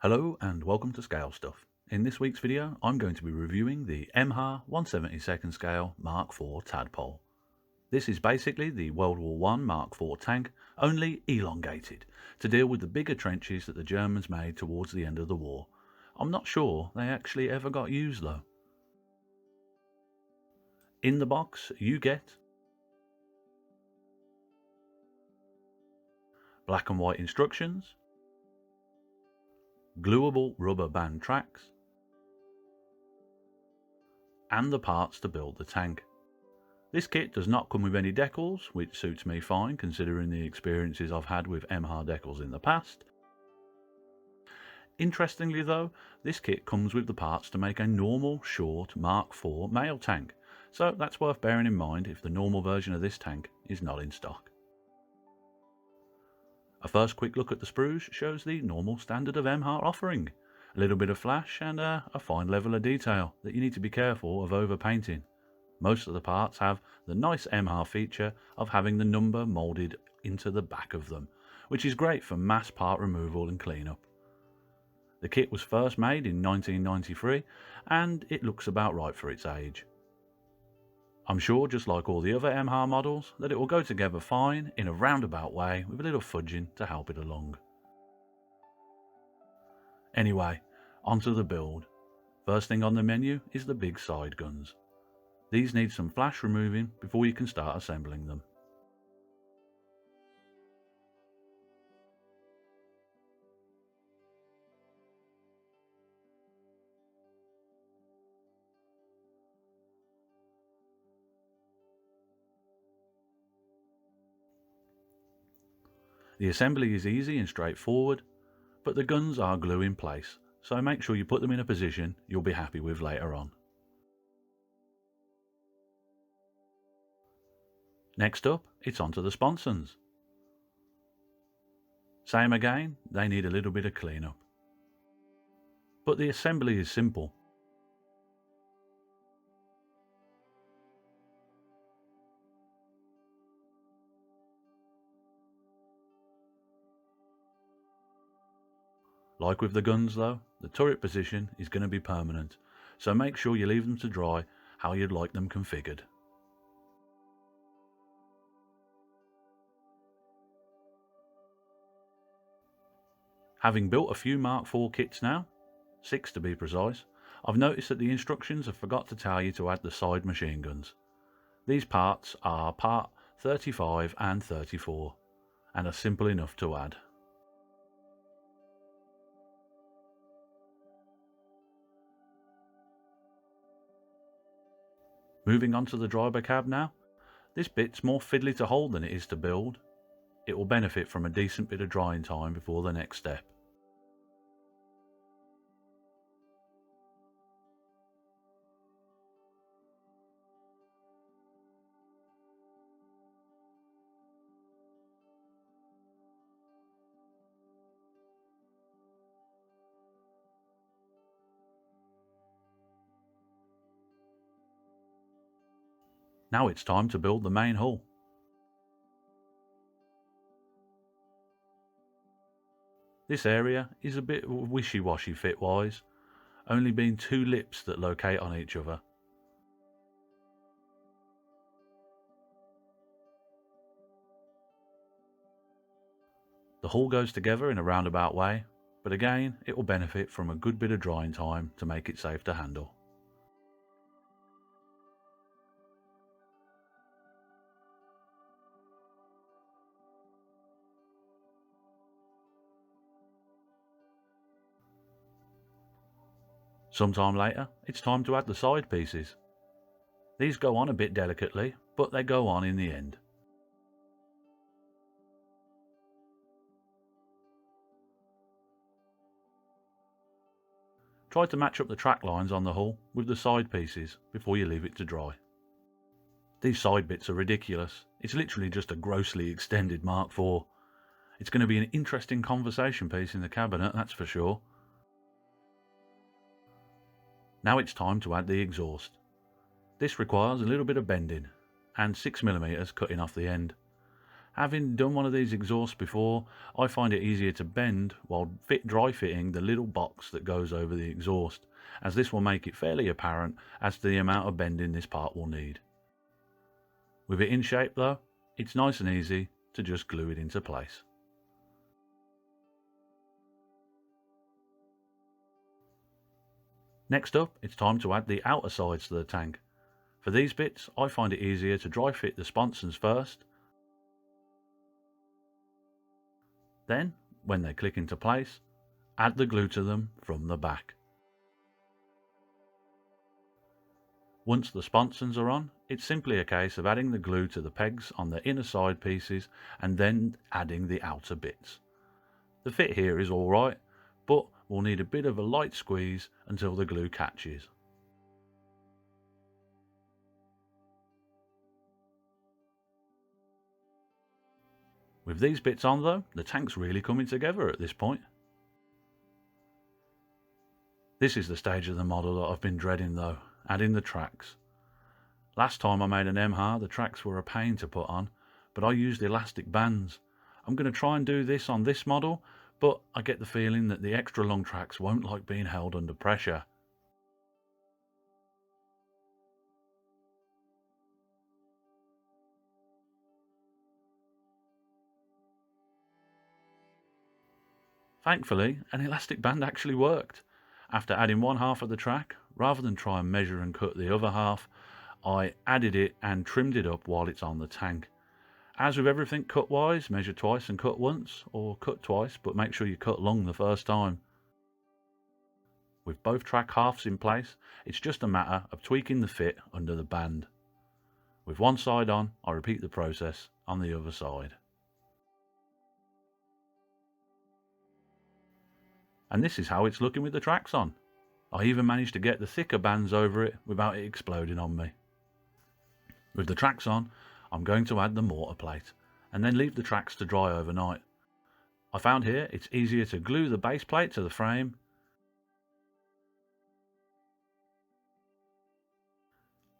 Hello and welcome to Scale Stuff. In this week's video I'm going to be reviewing the Emhar 1/72 scale Mark IV Tadpole. This is basically the World War I Mark IV tank, only elongated, to deal with the bigger trenches that the Germans made towards the end of the war. I'm not sure they actually ever got used though. In the box you get black and white instructions, gluable rubber band tracks, and the parts to build the tank. This kit does not come with any decals, which suits me fine considering the experiences I've had with Emhar decals in the past. Interestingly though, this kit comes with the parts to make a normal short Mark IV mail tank, so that's worth bearing in mind if the normal version of this tank is not in stock. A first quick look at the sprues shows the normal standard of Emhar offering. A little bit of flash and a fine level of detail that you need to be careful of overpainting. Most of the parts have the nice Emhar feature of having the number moulded into the back of them, which is great for mass part removal and cleanup. The kit was first made in 1993 and it looks about right for its age. I'm sure, just like all the other Emhar models, that it will go together fine in a roundabout way with a little fudging to help it along. Anyway, onto the build. First thing on the menu is the big side guns. These need some flash removing before you can start assembling them. The assembly is easy and straightforward, but the guns are glue in place, so make sure you put them in a position you'll be happy with later on. Next up, it's onto the sponsons. Same again, they need a little bit of cleanup. But the assembly is simple. Like with the guns though, the turret position is going to be permanent, so make sure you leave them to dry how you'd like them configured. Having built a few Mark IV kits now, 6 to be precise, I've noticed that the instructions have forgot to tell you to add the side machine guns. These parts are part 35 and 34 and are simple enough to add. Moving on to the driver cab now. This bit's more fiddly to hold than it is to build. It will benefit from a decent bit of drying time before the next step. Now it's time to build the main hull. This area is a bit wishy-washy fit-wise, only being 2 lips that locate on each other. The hull goes together in a roundabout way, but again it will benefit from a good bit of drying time to make it safe to handle. Sometime later, it's time to add the side pieces. These go on a bit delicately, but they go on in the end. Try to match up the track lines on the hull with the side pieces before you leave it to dry. These side bits are ridiculous. It's literally just a grossly extended Mark IV. It's going to be an interesting conversation piece in the cabinet, that's for sure. Now it's time to add the exhaust. This requires a little bit of bending and 6mm cutting off the end. Having done one of these exhausts before, I find it easier to bend while dry fitting the little box that goes over the exhaust, as this will make it fairly apparent as to the amount of bending this part will need. With it in shape though, it's nice and easy to just glue it into place. Next up, it's time to add the outer sides to the tank. For these bits, I find it easier to dry fit the sponsons first. Then, when they click into place, add the glue to them from the back. Once the sponsons are on, it's simply a case of adding the glue to the pegs on the inner side pieces and then adding the outer bits. The fit here is alright, but we'll need a bit of a light squeeze until the glue catches. With these bits on though, the tank's really coming together at this point. This is the stage of the model that I've been dreading though, adding the tracks. Last time I made an Emhar, the tracks were a pain to put on, but I used elastic bands. I'm going to try and do this on this model, but I get the feeling that the extra long tracks won't like being held under pressure. Thankfully, an elastic band actually worked. After adding one half of the track, rather than try and measure and cut the other half, I added it and trimmed it up while it's on the tank. As with everything cut wise, measure twice and cut once, or cut twice but make sure you cut long the first time. With both track halves in place, it's just a matter of tweaking the fit under the band. With one side on, I repeat the process on the other side. And this is how it's looking with the tracks on. I even managed to get the thicker bands over it without it exploding on me. With the tracks on, I'm going to add the mortar plate and then leave the tracks to dry overnight. I found here it's easier to glue the base plate to the frame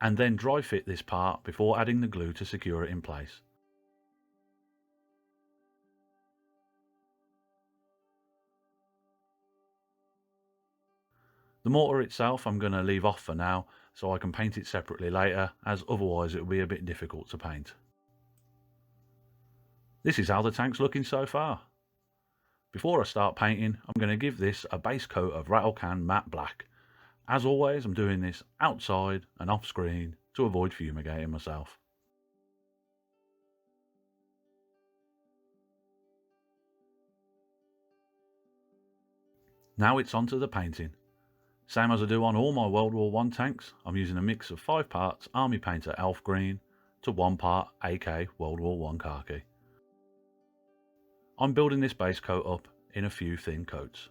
and then dry fit this part before adding the glue to secure it in place. The mortar itself I'm going to leave off for now so I can paint it separately later, as otherwise it will be a bit difficult to paint. This is how the tank's looking so far. Before I start painting, I'm going to give this a base coat of rattle can matte black. As always, I'm doing this outside and off screen to avoid fumigating myself. Now it's on to the painting. Same as I do on all my World War I tanks, I'm using a mix of 5 parts Army Painter Elf Green to 1 part AK World War I khaki. I'm building this base coat up in a few thin coats.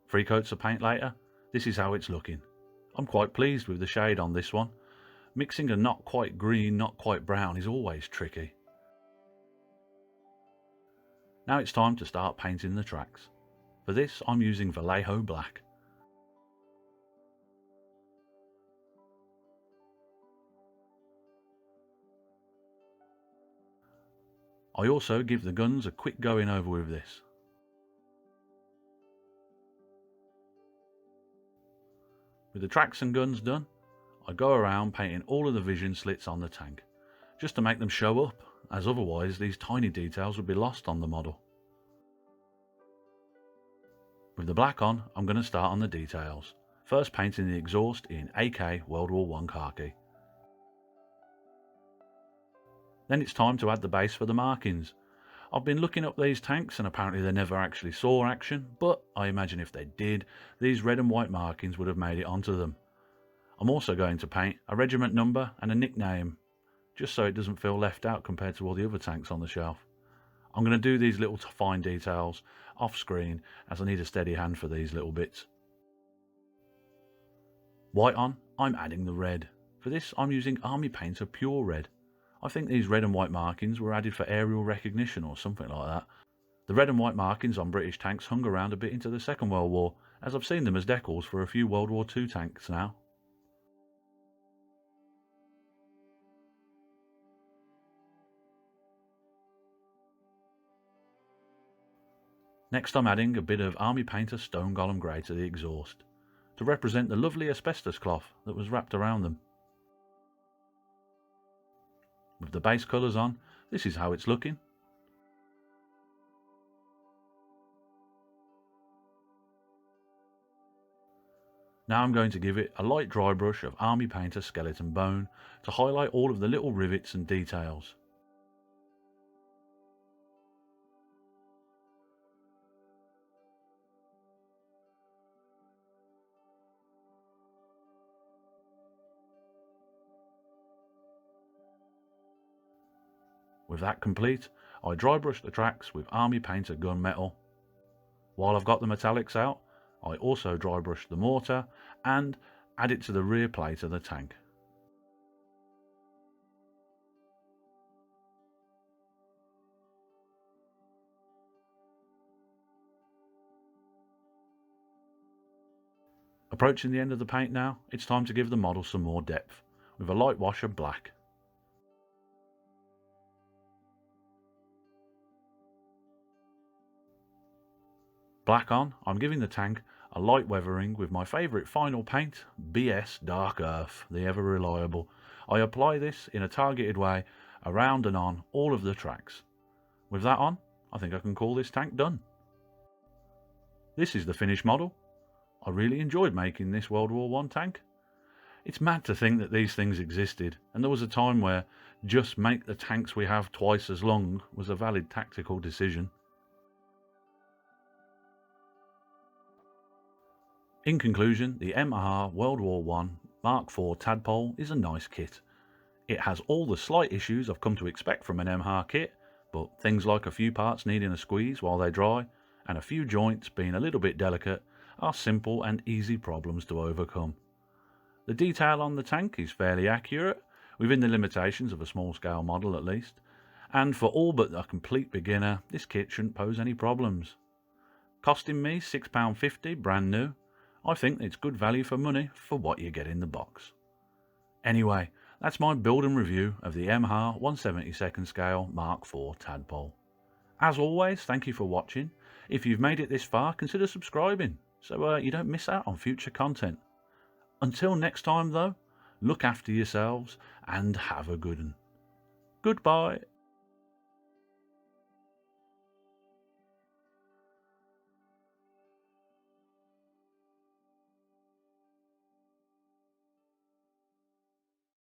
Three coats of paint later, this is how it's looking. I'm quite pleased with the shade on this one. Mixing a not quite green, not quite brown is always tricky. Now it's time to start painting the tracks. For this I'm using Vallejo black. I also give the guns a quick going over with this. With the tracks and guns done, I go around painting all of the vision slits on the tank, just to make them show up, as otherwise these tiny details would be lost on the model. With the black on, I'm going to start on the details, first painting the exhaust in AK World War I khaki. Then it's time to add the base for the markings. I've been looking up these tanks and apparently they never actually saw action, but I imagine if they did, these red and white markings would have made it onto them. I'm also going to paint a regiment number and a nickname, just so it doesn't feel left out compared to all the other tanks on the shelf. I'm going to do these little fine details off screen as I need a steady hand for these little bits. White on, I'm adding the red. For this I'm using Army Painter Pure Red. I think these red and white markings were added for aerial recognition or something like that. The red and white markings on British tanks hung around a bit into the Second World War, as I've seen them as decals for a few World War II tanks now. Next I'm adding a bit of Army Painter Stone Golem Grey to the exhaust, to represent the lovely asbestos cloth that was wrapped around them. With the base colours on, this is how it's looking. Now I'm going to give it a light dry brush of Army Painter Skeleton Bone to highlight all of the little rivets and details. With that complete, I dry brush the tracks with Army Painter Gunmetal. While I've got the metallics out, I also dry brush the mortar and add it to the rear plate of the tank. Approaching the end of the paint now, it's time to give the model some more depth, with a light wash of black. Black on, I'm giving the tank a light weathering with my favourite final paint, BS Dark Earth, the ever reliable. I apply this in a targeted way around and on all of the tracks. With that on, I think I can call this tank done. This is the finished model. I really enjoyed making this World War I tank. It's mad to think that these things existed, and there was a time where just make the tanks we have twice as long was a valid tactical decision. In conclusion, the Emhar World War I Mark IV Tadpole is a nice kit. It has all the slight issues I've come to expect from an Emhar kit, but things like a few parts needing a squeeze while they dry, and a few joints being a little bit delicate, are simple and easy problems to overcome. The detail on the tank is fairly accurate, within the limitations of a small scale model at least, and for all but a complete beginner, this kit shouldn't pose any problems. Costing me £6.50 brand new, I think it's good value for money for what you get in the box. Anyway, that's my build and review of the Emhar 1/72nd scale Mark IV Tadpole. As always, thank you for watching. If you've made it this far, consider subscribing so you don't miss out on future content. Until next time though, look after yourselves and have a good one. Goodbye.